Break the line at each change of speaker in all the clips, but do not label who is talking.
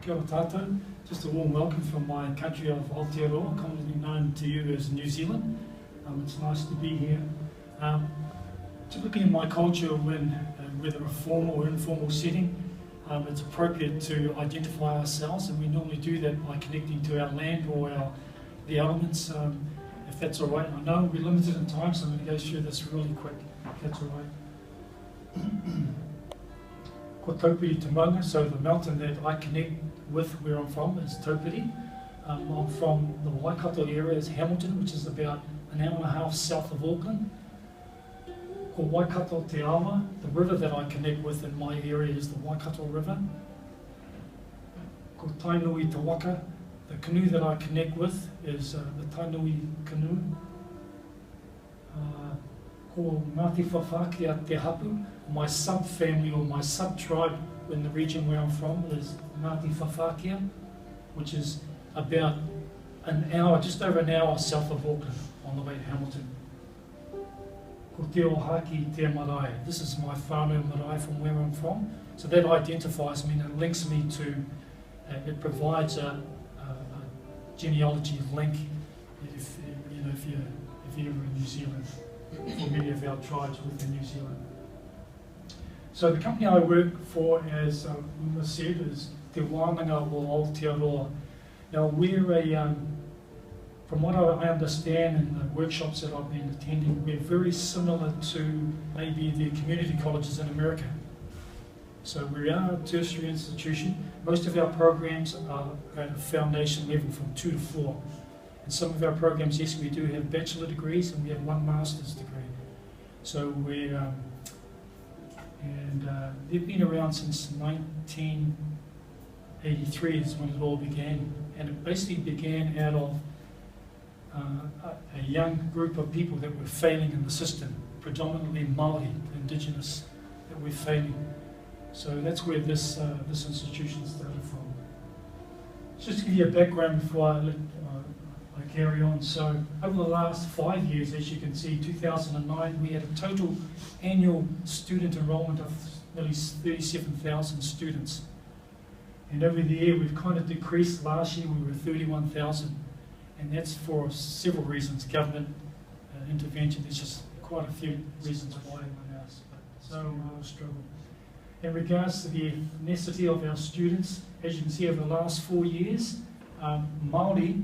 Kia ora tātou. Just a warm welcome from my country of Aotearoa, commonly known to you as New Zealand. It's nice to be here. Typically in my culture, when whether a formal or informal setting, it's appropriate to identify ourselves, and we normally do that by connecting to our land or the elements, if that's all right. I know we're limited in time, so I'm going to go through this really quick, if that's all right. Ko Taupiri Te Wānanga, so the mountain that I connect with where I'm from is Taupiri. I'm from the Waikato area, is Hamilton, which is about an hour and a half south of Auckland. Ko Waikato Te Awa, the river that I connect with in my area is the Waikato River. Ko Tainui Te Waka, the canoe that I connect with is the Tainui canoe. Ko Ngāti Whawhākia Te Hapu, my sub-family or my sub-tribe in the region where I'm from is Ngāti Whawhākia, which is about an hour, just over an hour south of Auckland on the way to Hamilton. Ko Te Ohaki Te Marae, this is my whānau marae from where I'm from, so that identifies me and it links me to, it provides a genealogy link if you're in New Zealand, for many of our tribes within New Zealand. So the company I work for, as Uma said, is Te Wānanga or Aotearoa. Now we're from what I understand in the workshops that I've been attending, we're very similar to maybe the community colleges in America. So we are a tertiary institution. Most of our programs are at a foundation level from 2 to 4. And some of our programs, yes, we do have bachelor degrees and we have 1 master's degree. So we're, they've been around since 1983 is when it all began. And it basically began out of a young group of people that were failing in the system, predominantly Māori, Indigenous, that were failing. So that's where this institution started from. Just to give you a background before I carry on. So over the last 5 years, as you can see, 2009, we had a total annual student enrollment of nearly 37,000 students. And over the year, we've kind of decreased. Last year, we were 31,000. And that's for several reasons, government intervention. There's just quite a few reasons why everyone else. So we'll struggle. In regards to the ethnicity of our students, as you can see over the last 4 years, Māori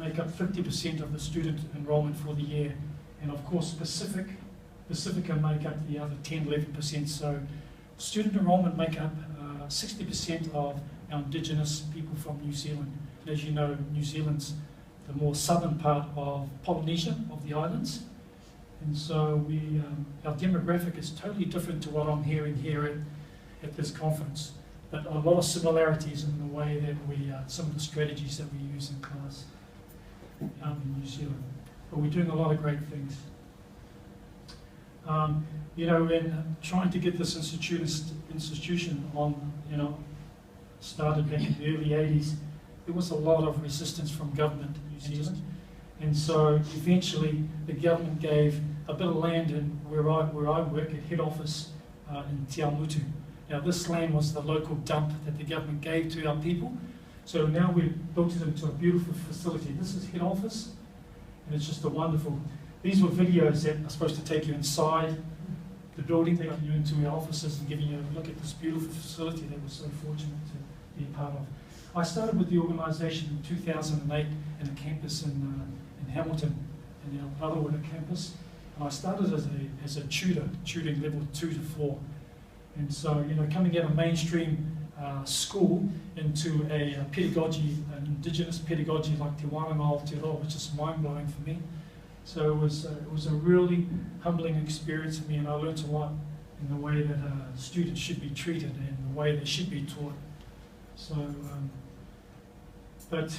make up 50% of the student enrollment for the year. And of course, Pacifica make up the other 10-11%. So student enrollment make up 60% of our Indigenous people from New Zealand. And as you know, New Zealand's the more southern part of Polynesia, of the islands. And so our demographic is totally different to what I'm hearing here at this conference. But a lot of similarities in the way that some of the strategies that we use in class in New Zealand. But we're doing a lot of great things. In trying to get this institution on, started back in the early 80s, there was a lot of resistance from government in New Zealand. And so eventually the government gave a bit of land in where I work at head office in Te Amutu. Now this land was the local dump that the government gave to our people. So now we've built it into a beautiful facility. This is head office, and it's just a wonderful. These were videos that are supposed to take you inside the building, taking you into our offices and giving you a look at this beautiful facility that we're so fortunate to be a part of. I started with the organisation in 2008 in a campus in Hamilton, in our Brotherhood campus. And I started as a tutor, tutoring level 2 to 4. And so, coming out of mainstream school into a pedagogy, an Indigenous pedagogy like Te Wānanga Aotearoa, which is mind-blowing for me. So it was a really humbling experience for me, and I learned a lot in the way that students should be treated and the way they should be taught. So, but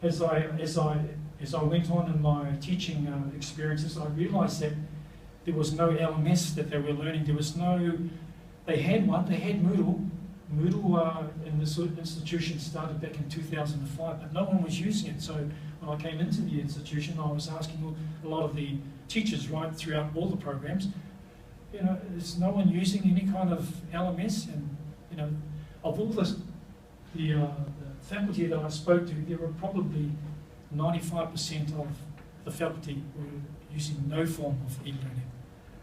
as I went on in my teaching experiences, I realised that there was no LMS that they were learning. There was no. They had one. They had Moodle. Moodle in this institution started back in 2005, but no one was using it. So when I came into the institution, I was asking a lot of the teachers right throughout all the programs, is no one using any kind of LMS? And of all the the faculty that I spoke to, there were probably 95% of the faculty were using no form of e-learning.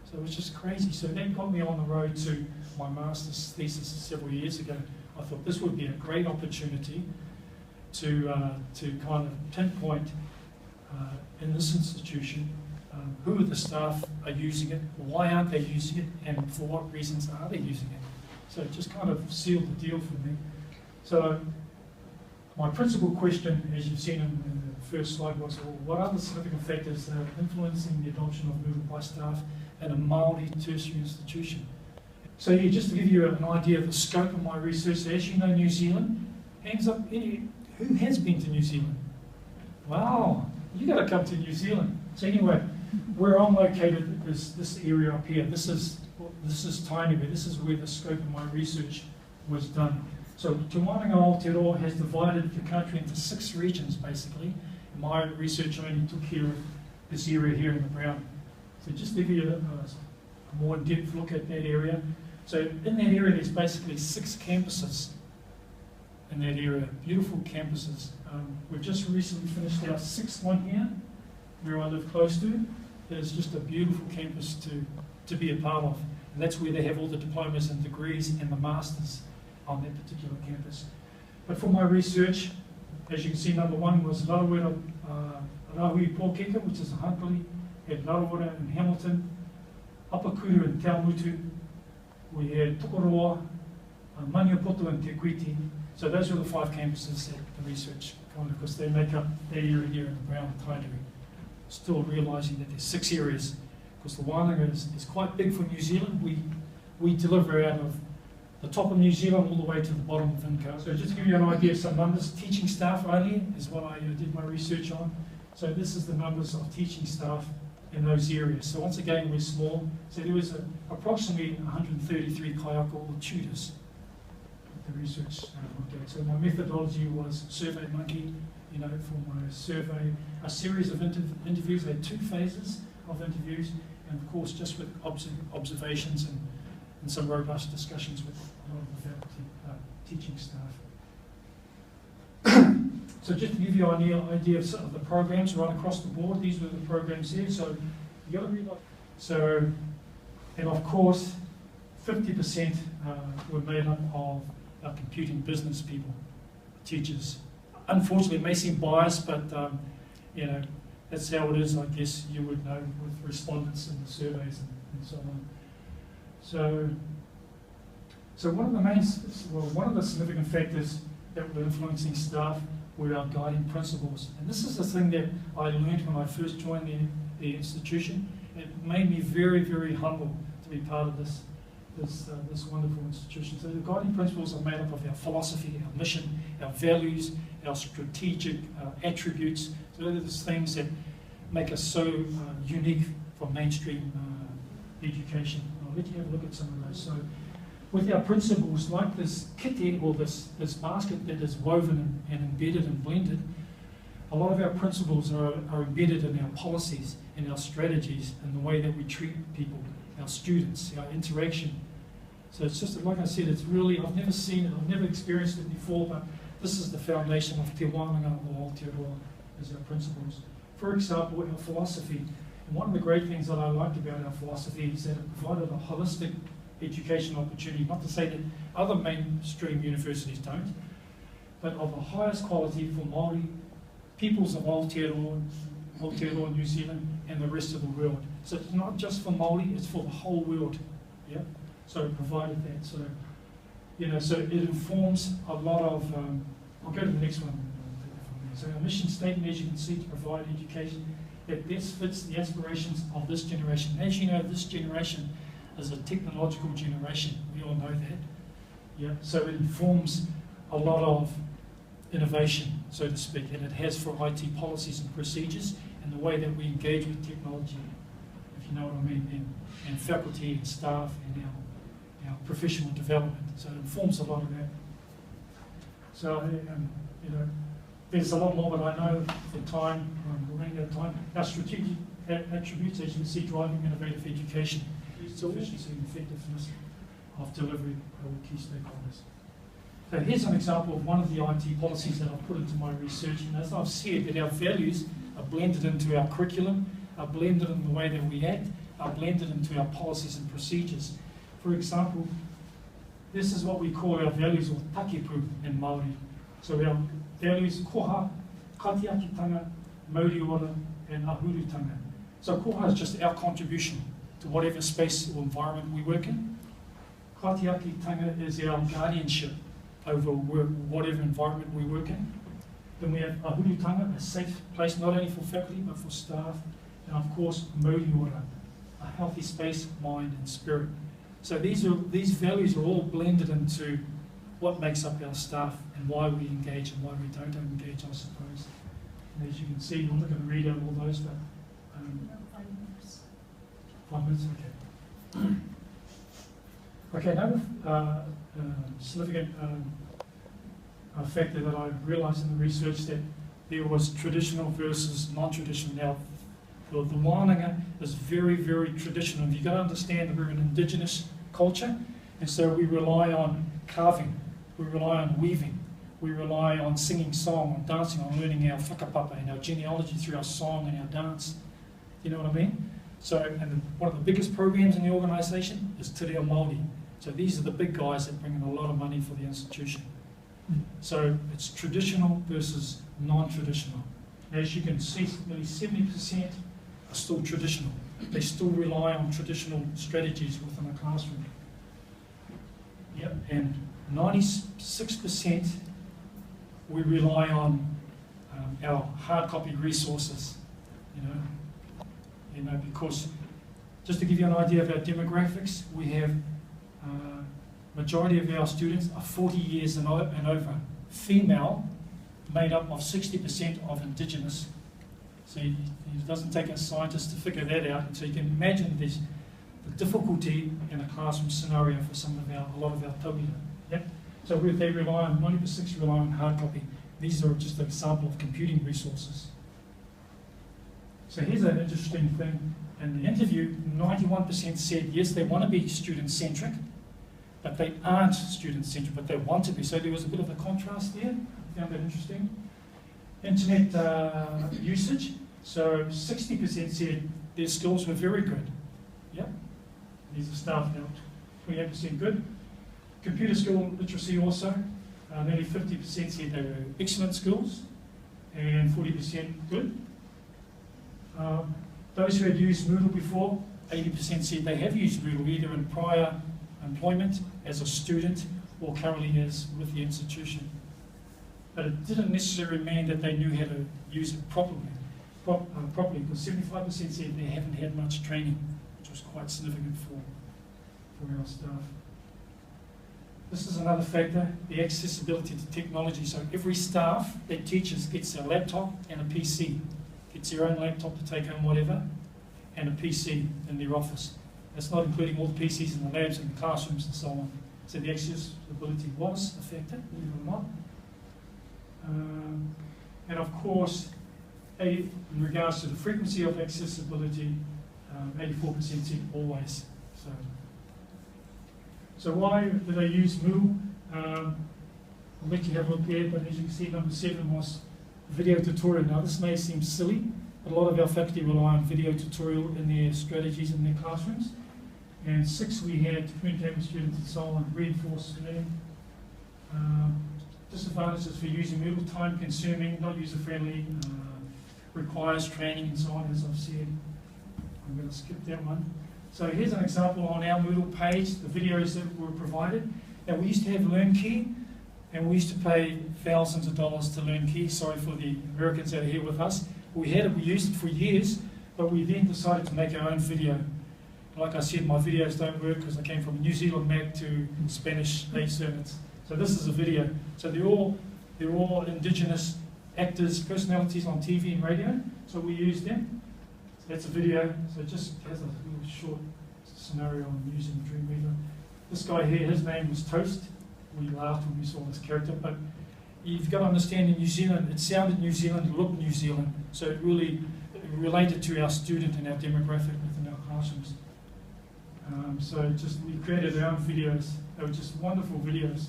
So it was just crazy. So that got me on the road to my master's thesis several years ago. I thought this would be a great opportunity to kind of pinpoint in this institution who are the staff are using it, why aren't they using it, and for what reasons are they using it. So it just kind of sealed the deal for me. So my principal question, as you've seen in the first slide, was, well, what are the significant factors that are influencing the adoption of movement by staff in a Māori tertiary institution? So yeah, just to give you an idea of the scope of my research, so as you know, New Zealand, hands up, who has been to New Zealand? Wow, you got to come to New Zealand. So anyway, where I'm located is this area up here. This is tiny, but this is where the scope of my research was done. So Te Wānanga Aotearoa has divided the country into 6 regions, basically. My research only took care of this area here in the brown. So just to give you a more in-depth look at that area. So in that area, there's basically 6 campuses in that area, beautiful campuses. We've just recently finished our 6th one here, where I live close to. It's just a beautiful campus to be a part of. And that's where they have all the diplomas and degrees and the masters on that particular campus. But for my research, as you can see, number 1 was Larawira Rahui Pōkeka, which is a Huntly, at Larawira in Hamilton, Apakuru in Taumutu, we had Tokoroa, Maniapoto and Te Kuiti. So those were the 5 campuses that the research covered, because they make up that area here in the brown tidery. Still realising that there's 6 areas, because the Wānanga is quite big for New Zealand. We deliver out of the top of New Zealand all the way to the bottom of Inca. So just to give you an idea of some numbers, teaching staff only is what I did my research on. So this is the numbers of teaching staff in those areas. So once again, we're small. So there was approximately 133 kaiaka or tutors the research looked at. So my methodology was Survey Monkey, for my survey, a series of interviews. They had 2 phases of interviews, and of course just with observations and some robust discussions with a lot of the faculty, teaching staff. So just to give you an idea of some of the programs right across the board, these were the programs here. So you got to realize. So, and of course, 50% were made up of computing business people, teachers. Unfortunately, it may seem biased, but that's how it is. I guess you would know with respondents in the surveys and so on. So one of the significant factors that were influencing staff were our guiding principles. And this is the thing that I learned when I first joined the institution. It made me very, very humble to be part of this wonderful institution. So the guiding principles are made up of our philosophy, our mission, our values, our strategic attributes. So those are the things that make us so unique for mainstream education. I'll let you have a look at some of those. So with our principles, like this kite, or this basket that is woven and embedded and blended, a lot of our principles are embedded in our policies and our strategies and the way that we treat people, our students, our interaction. So it's just, like I said, it's really, I've never seen it, I've never experienced it before, but this is the foundation of Te Wānanga or Aotearoa as our principles. For example, our philosophy. And one of the great things that I liked about our philosophy is that it provided a holistic education opportunity, not to say that other mainstream universities don't, but of the highest quality for Māori, peoples of Aotearoa, New Zealand, and the rest of the world. So it's not just for Māori, it's for the whole world. Yeah. So it provided that. So, so it informs a lot of. I'll go to the next one. So our mission statement, as you can see, to provide education that best fits the aspirations of this generation. As you know, this generation is a technological generation. We all know that. Yeah. So it informs a lot of innovation, so to speak, and it has for IT policies and procedures and the way that we engage with technology, if you know what I mean, and faculty and staff and our professional development. So it informs a lot of that. So, there's a lot more, but I know for time, we're running out of time. Our strategic attributes, as you can see, driving innovative education, so efficiency and effectiveness of delivery of key stakeholders. So here's an example of one of the IT policies that I've put into my research, and as I've said, that our values are blended into our curriculum, are blended in the way that we act, are blended into our policies and procedures. For example, this is what we call our values, or takipu in Māori. So our values, koha, katiakitanga, mauriora, and ahurutanga. So koha is just our contribution to whatever space or environment we work in. Katiakitanga is our guardianship over whatever environment we work in. Then we have ahurutanga, a safe place not only for faculty but for staff. And of course, mauriora, a healthy space, mind and spirit. So these values are all blended into what makes up our staff and why we engage and why we don't engage, I suppose. And as you can see, I'm not going to read out all those, but 5 minutes. 5 minutes, okay. Okay, another significant factor that I realised in the research that there was traditional versus non-traditional. Now, the Wānanga is very, very traditional. You've got to understand that we're an indigenous culture, and so we rely on carving, we rely on weaving, we rely on singing song, on dancing, on learning our whakapapa and our genealogy through our song and our dance. You know what I mean? So, and one of the biggest programs in the organisation is Te Reo Māori. So these are the big guys that bring in a lot of money for the institution. So it's traditional versus non-traditional. As you can see, nearly 70% are still traditional. They still rely on traditional strategies within a classroom. Yep, and 96% we rely on our hard copy resources. You know, because just to give you an idea of our demographics, we have majority of our students are 40 years and over. Female, made up of 60% of Indigenous. So it doesn't take a scientist to figure that out. And so you can imagine the difficulty in a classroom scenario for a lot of our tauira. Yep. So they rely on 96% rely on hard copy. These are just an example of computing resources. So here's an interesting thing. In the interview, 91% said yes, they want to be student-centric, but they aren't student-centric, but they want to be. So there was a bit of a contrast there. I found that interesting. Internet usage. So 60% said their skills were very good. Yep. These are staff now. 28% good. Computer skill literacy also. Nearly 50% said they were excellent skills, and 40% good. Those who had used Moodle before, 80% said they have used Moodle either in prior employment as a student or currently as with the institution. But it didn't necessarily mean that they knew how to use it properly, because 75% said they haven't had much training, which was quite significant for our staff. This is another factor, the accessibility to technology. So every staff that teaches gets a laptop and a PC. Gets their own laptop to take home whatever, and a PC in their office. That's not including all the PCs in the labs and the classrooms and so on. So the accessibility was a factor, believe it or not. And of course, in regards to the frequency of accessibility, 84% said always. So why did I use Moodle? I'll let you have a look there, but as you can see, number 7 was video tutorial. Now this may seem silly, but a lot of our faculty rely on video tutorial in their strategies in their classrooms. And 6, we had to communicate with students and so on, reinforce learning. Disadvantages for using Moodle: time consuming, not user friendly, requires training and so on, as I've said. I'm going to skip that one. So here's an example on our Moodle page, the videos that were provided. Now we used to have LearnKey, and we used to pay thousands of dollars to LearnKey. Sorry for the Americans that are here with us. We used it for years, but we then decided to make our own video. Like I said, my videos don't work because I came from New Zealand Mac to Spanish A-Servants. So this is a video. So they're all Indigenous actors, personalities on TV and radio. So we use them. So that's a video. So it just has a little short scenario on using Dreamweaver. This guy here, his name was Toast. We laughed when we saw this character, but you've got to understand, in New Zealand, it sounded New Zealand, it looked New Zealand, so it really related to our student and our demographic within our classrooms. So we created our own videos. They were just wonderful videos.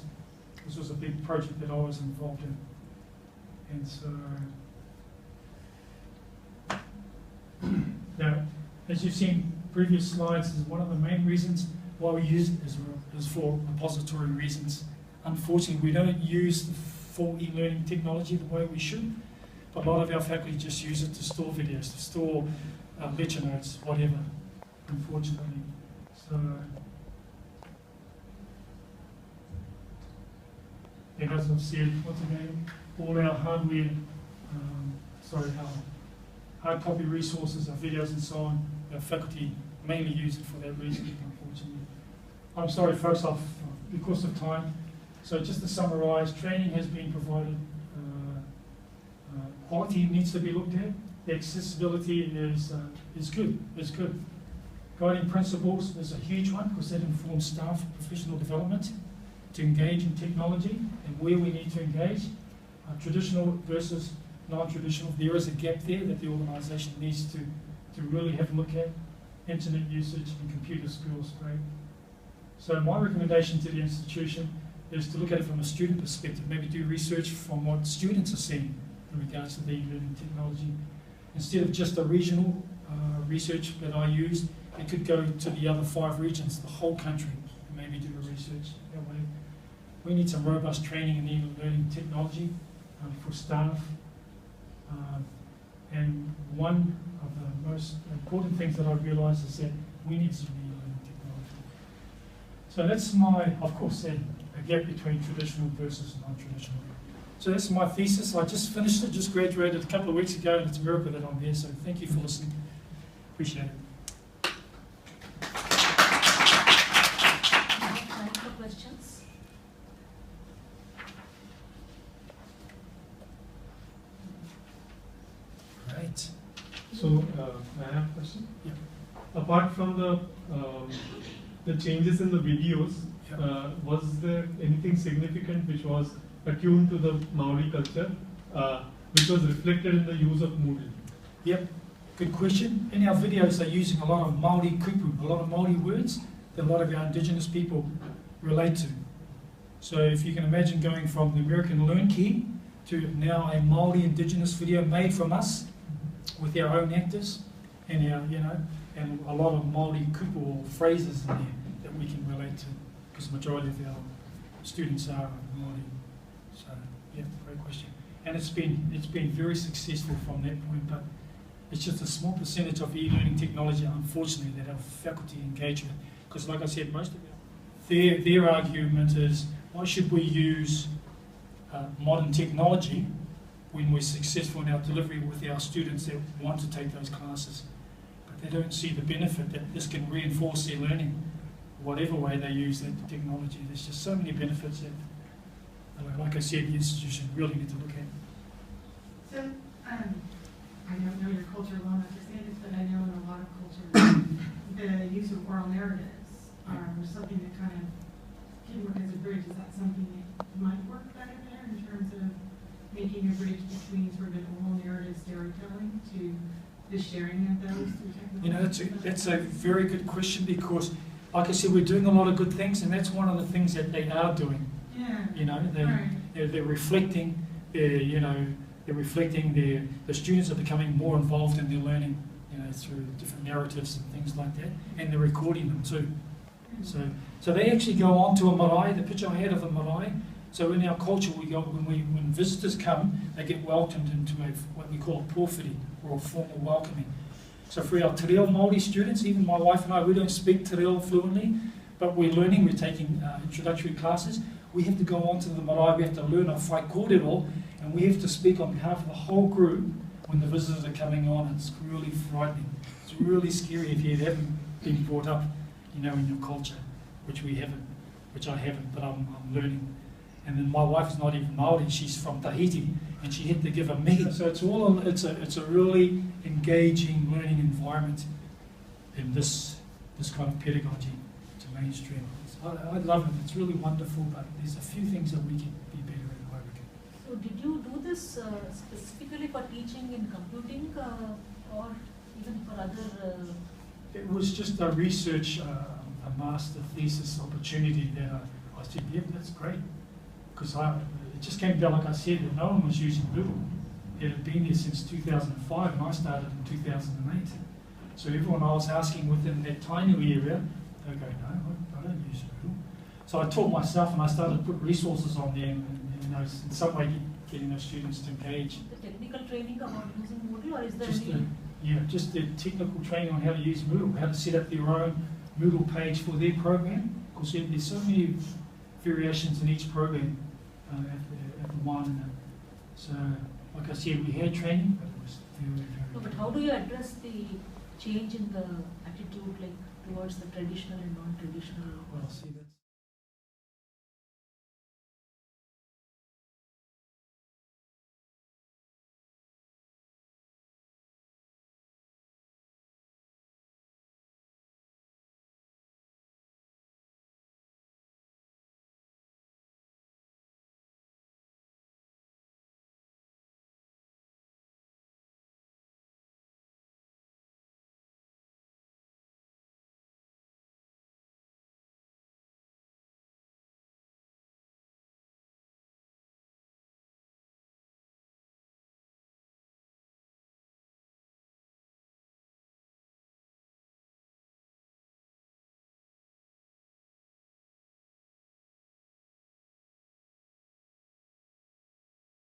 This was a big project that I was involved in. And so, now, as you've seen previous slides, is one of the main reasons why we use it is for repository reasons. Unfortunately, we don't use the full e-learning technology the way we should, but a lot of our faculty just use it to store videos, to store lecture notes, whatever, unfortunately. So, and as I've said, once again, all our hardware, our hard copy resources, our videos and so on, our faculty mainly use it for that reason, unfortunately. I'm sorry folks, because of time. So just to summarise, training has been provided, quality needs to be looked at, the accessibility is good. Guiding principles is a huge one because that informs staff professional development to engage in technology and where we need to engage. Traditional versus non-traditional, there is a gap there that the organisation needs to really have a look at. Internet usage and computer skills, right? So my recommendation to the institution is to look at it from a student perspective, maybe do research from what students are seeing in regards to the e-learning technology. Instead of just a regional research that I used, it could go to the other 5 regions, the whole country, and maybe do a research that way. We need some robust training in e-learning technology for staff. And one of the most important things that I realised is that we need some e-learning technology. So that's my, of course, a gap between traditional versus non-traditional. So that's my thesis. I just finished it, just graduated a couple of weeks ago, and it's a miracle that I'm here. So thank you for listening. Appreciate it.
Time for questions.
Right.
So, I have a question.
Yeah.
Apart from the changes in the videos, was there anything significant which was attuned to the Maori culture, which was reflected in the use of Moodle?
Yep, good question. In our videos, they're using a lot of Māori kupu, a lot of Māori words that a lot of our Indigenous people relate to. So if you can imagine going from the American Learn Key to now a Māori Indigenous video made from us with our own actors and our, and a lot of Māori kupu or phrases in there that we can relate to, because the majority of our students are Māori. So, yeah, great question. And it's been very successful from that point, but it's just a small percentage of e-learning technology, unfortunately, that our faculty engage with. Because like I said, most of their argument is, why should we use modern technology when we're successful in our delivery with our students that want to take those classes? But they don't see the benefit that this can reinforce their learning, whatever way they use that technology. There's just so many benefits that, like I said, the institution really need to look at.
So, I don't know your culture well enough to say this, but I know in a lot of cultures, the use of oral narratives are something that kind of can work as a bridge. Is that something that might work better there in terms of making a bridge between sort of an oral narrative storytelling to the sharing of those through technology?
That's a very good question, because, like I said, we're doing a lot of good things, and that's one of the things that they are doing.
Yeah.
They're reflecting. They're reflecting the students are becoming more involved in their learning, through different narratives and things like that, and they're recording them too. So they actually go on to a marae, the picture I had of a marae. So in our culture, when visitors come, they get welcomed into what we call a pōwhiri, or a formal welcoming. So for our te reo Māori students, even my wife and I, we don't speak te reo fluently, but we're learning, we're taking introductory classes. We have to go on to the marae, we have to learn a whai kōrero, and we have to speak on behalf of the whole group when the visitors are coming on. It's really frightening. It's really scary if you haven't been brought up, in your culture, which I haven't, but I'm learning. And then my wife's not even Māori, she's from Tahiti, and she had to give a mihi. So it's a really engaging learning environment in this kind of pedagogy to mainstream. I love it, it's really wonderful, but there's a few things that we can be better at, I reckon.
So did you do this specifically for teaching in computing or even for other?
It was just a research, a master thesis opportunity that I said, yeah, that's great. because it just came down, like I said, that no one was using Moodle. It had been there since 2005, and I started in 2008. So everyone I was asking within that tiny area, they go, no, I don't use Moodle. So I taught myself, and I started to put resources on there, and in some way getting those students to engage.
The technical training about using Moodle, or is there
Just the technical training on how to use Moodle, how to set up their own Moodle page for their program. Because there's so many variations in each program at the one. So, like I said, we had training, but it was very.
No, but how do you address the change in the attitude, like towards the traditional and non-traditional?
Well, see,